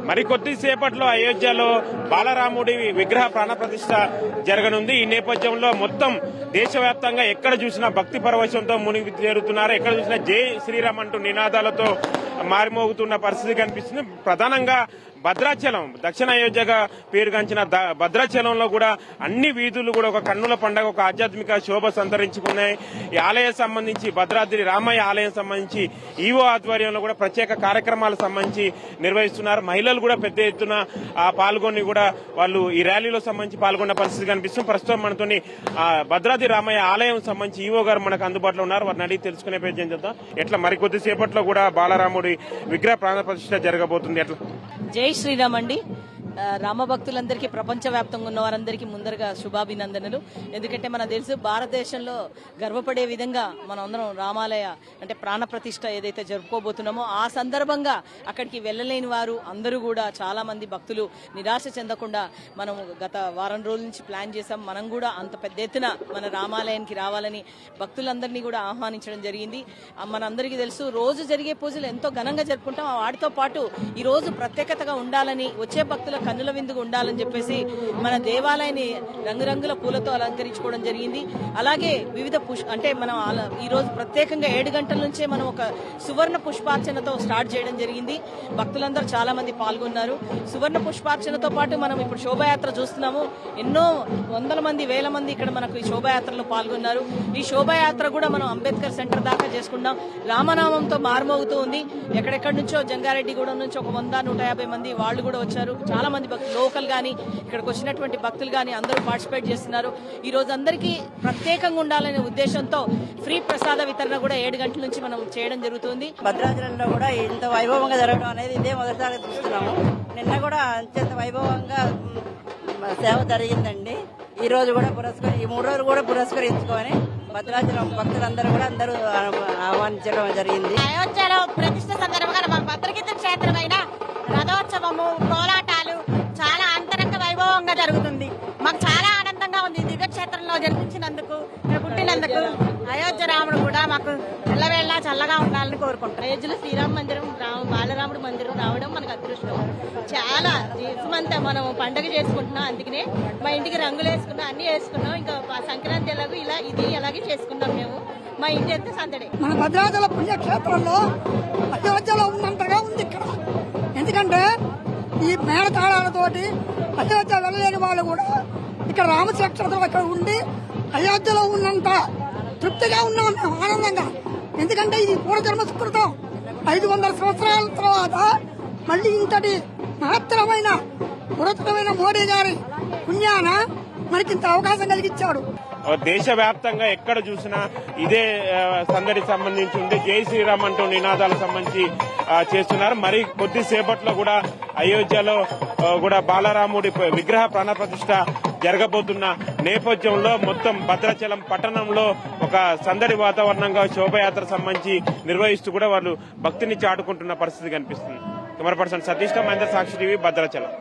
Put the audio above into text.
మరికొద్ది సేపట్లో అయోధ్యలో బాలరాముడి విగ్రహ ప్రాణప్రతిష్ఠ జరగనుంది. ఈ నేపథ్యంలో మొత్తం దేశవ్యాప్తంగా ఎక్కడ చూసినా భక్తి పరవశంతో మునిగి చేరుతున్నారు. ఎక్కడ చూసినా జై శ్రీరామ్ అంటూ నినాదాలతో మారిమోగుతున్న పరిస్థితి కనిపిస్తుంది. ప్రధానంగా భద్రాచలం, దక్షిణ అయోధ్యగా పేరుగాంచిన భద్రాచలంలో కూడా అన్ని వీధులు కూడా ఒక కన్నుల పండుగ, ఒక ఆధ్యాత్మిక శోభ సంతరించుకున్నాయి. ఈ ఆలయం సంబంధించి భద్రాద్రి రామయ్య ఆలయం సంబంధించి ఈవో ఆధ్వర్యంలో కూడా ప్రత్యేక కార్యక్రమాలకు సంబంధించి నిర్వహిస్తున్నారు. మహిళలు కూడా పెద్ద ఎత్తున పాల్గొని కూడా వాళ్ళు ఈ ర్యాలీలో సంబంధించి పాల్గొన్న పరిస్థితి కనిపిస్తుంది. ప్రస్తుతం మనతోని భద్రాద్రి రామయ్య ఆలయం సంబంధించి ఈవో గారు మనకు అందుబాటులో ఉన్నారు. వారిని అడిగి తెలుసుకునే ప్రయత్నం చేద్దాం. ఎట్లా మరికొద్ది సేపట్లో కూడా బాలరాముడి విగ్రహ ప్రాణ ప్రతిష్ఠ జరగబోతుంది. ఎట్లా? జై శ్రీరామ్ అండి. రామభక్తులందరికీ, ప్రపంచవ్యాప్తంగా ఉన్న వారందరికీ ముందరగా శుభాభినందనలు. ఎందుకంటే మనకు తెలుసు, భారతదేశంలో గర్వపడే విధంగా మనం అందరం రామాలయ అంటే ప్రాణ ప్రతిష్ఠ ఏదైతే జరుపుకోబోతున్నామో ఆ సందర్భంగా అక్కడికి వెళ్ళలేని వారు అందరూ కూడా చాలా మంది భక్తులు నిరాశ చెందకుండా మనం గత వారం రోజుల నుంచి ప్లాన్ చేశాం. మనం కూడా అంత పెద్ద ఎత్తున మన రామాలయానికి రావాలని భక్తులందరినీ కూడా ఆహ్వానించడం జరిగింది. మనందరికీ తెలుసు, రోజు జరిగే పూజలు ఎంతో ఘనంగా జరుపుకుంటాం. వాటితో పాటు ఈ రోజు ప్రత్యేకతగా ఉండాలని, వచ్చే భక్తుల కన్నుల విందుగా ఉండాలని చెప్పేసి మన దేవాలయాన్ని రంగురంగుల పూలతో అలంకరించుకోవడం జరిగింది. అలాగే వివిధ అంటే మనం ఈ రోజు ప్రత్యేకంగా 7 గంటల నుంచే మనం ఒక సువర్ణ పుష్పార్చనతో స్టార్ట్ చేయడం జరిగింది. భక్తులందరూ చాలా మంది పాల్గొన్నారు. సువర్ణ పుష్పార్చనతో పాటు మనం ఇప్పుడు శోభాయాత్ర చూస్తున్నాము. ఎన్నో వందల మంది, వేల మంది ఇక్కడ మనకు ఈ శోభాయాత్రలో పాల్గొన్నారు. ఈ శోభాయాత్ర కూడా మనం అంబేద్కర్ సెంటర్ దాకా చేసుకున్నాం. రామనామంతో మారుమోగుతూ ఉంది. ఎక్కడెక్కడి నుంచో, జంగారెడ్డిగూడెం నుంచి ఒక 100-150 మంది వాళ్ళు కూడా వచ్చారు. చాలా మంది భక్తులు, లోకల్ గానీ ఇక్కడికి వచ్చినటువంటి భక్తులు గానీ అందరూ పార్టిసిపేట్ చేస్తున్నారు. ఈ రోజు అందరికీ ప్రత్యేకంగా ఉండాలనే ఉద్దేశంతో ఫ్రీ ప్రసాద వితరణ కూడా 7 గంటల నుంచి మనం చేయడం జరుగుతుంది. భద్రాచలంలో కూడా ఇంత వైభవంగా జరగడం అనేది ఇదే మొదటిసారి చూస్తున్నాము. నిన్న కూడా అత్యంత వైభవంగా సేవ జరిగిందండి. ఈ రోజు కూడా ఈ 3 రోజులు కూడా పురస్కరించుకొని భద్రాచలం భక్తులందరూ కూడా అందరూ ఆహ్వానించడం జరిగింది. అయోధ్యలో ప్రతిష్ఠ సందర్భంగా మన భద్రగీత క్షేత్రమైన రథోత్సవము, కోలాటాలు చాలా అంతరంగ వైభవంగా జరుగుతుంది. మాకు చాలా ఆనందంగా ఉంది దివ్యక్షేత్రంలో జన్మించినందుకు, పుట్టినందుకు. అయోధ్య రాముడు కూడా మాకు ఎల్లవేళలా చల్లగా ఉండాలని కోరుకుంటాం. అయోధ్యలో శ్రీరామ మందిరం, బాలరాముడు మందిరం రావడం మనకు అదృష్టం. చాలా దేశమంతా మనం పండుగ చేసుకుంటున్నాం. అందుకనే మా ఇంటికి రంగులు వేసుకున్నాం, అన్ని వేసుకున్నాం. ఇంకా సంక్రాంతి ఎలాగో ఇలాగే చేసుకున్నాం. మేము మా ఇంటి అంతా సందడి. మన భద్రాచల పుణ్యక్షేత్రంలో అయోధ్యలో ఉన్నంతగా ఉంది ఇక్కడ. ఎందుకంటే ఈ మేళతాళాలతోటి అయోధ్య వెళ్ళలేని వాళ్ళు కూడా ఇక్కడ రామక్షేత్రంలో ఇక్కడ ఉండి అయోధ్యలో ఉన్నంత తృప్తిగా ఉన్నాం మేము, ఆనందంగా. ఎందుకంటే ఇది పూర్వజన్మ సుకృతం. 500 సంవత్సరాల తర్వాత మళ్ళీ ఇంతటి మహత్తరమైన పురాతనమైన మోడీ గారి పుణ్యాన మనకి ఇంత అవకాశం కలిగించాడు. దేశవ్యాప్తంగా ఎక్కడ చూసినా ఇదే సందడికి సంబంధించి ఉంది. జై శ్రీరామ్ అంటూ నినాదాలకు సంబంధించి చేస్తున్నారు. మరి కొద్దిసేపట్లో కూడా అయోధ్యలో కూడా బాలరాముడి విగ్రహ ప్రాణ ప్రతిష్ఠ జరగబోతున్న నేపథ్యంలో మొత్తం భద్రాచలం పట్టణంలో ఒక సందడి వాతావరణంగా శోభయాత్ర సంబంధించి నిర్వహిస్తూ కూడా వాళ్ళు భక్తిని చాటుకుంటున్న పరిస్థితి కనిపిస్తుంది. కెమెరా పర్సన్ సతీష్ తో మహేందర్, సాక్షి టీవీ, భద్రాచలం.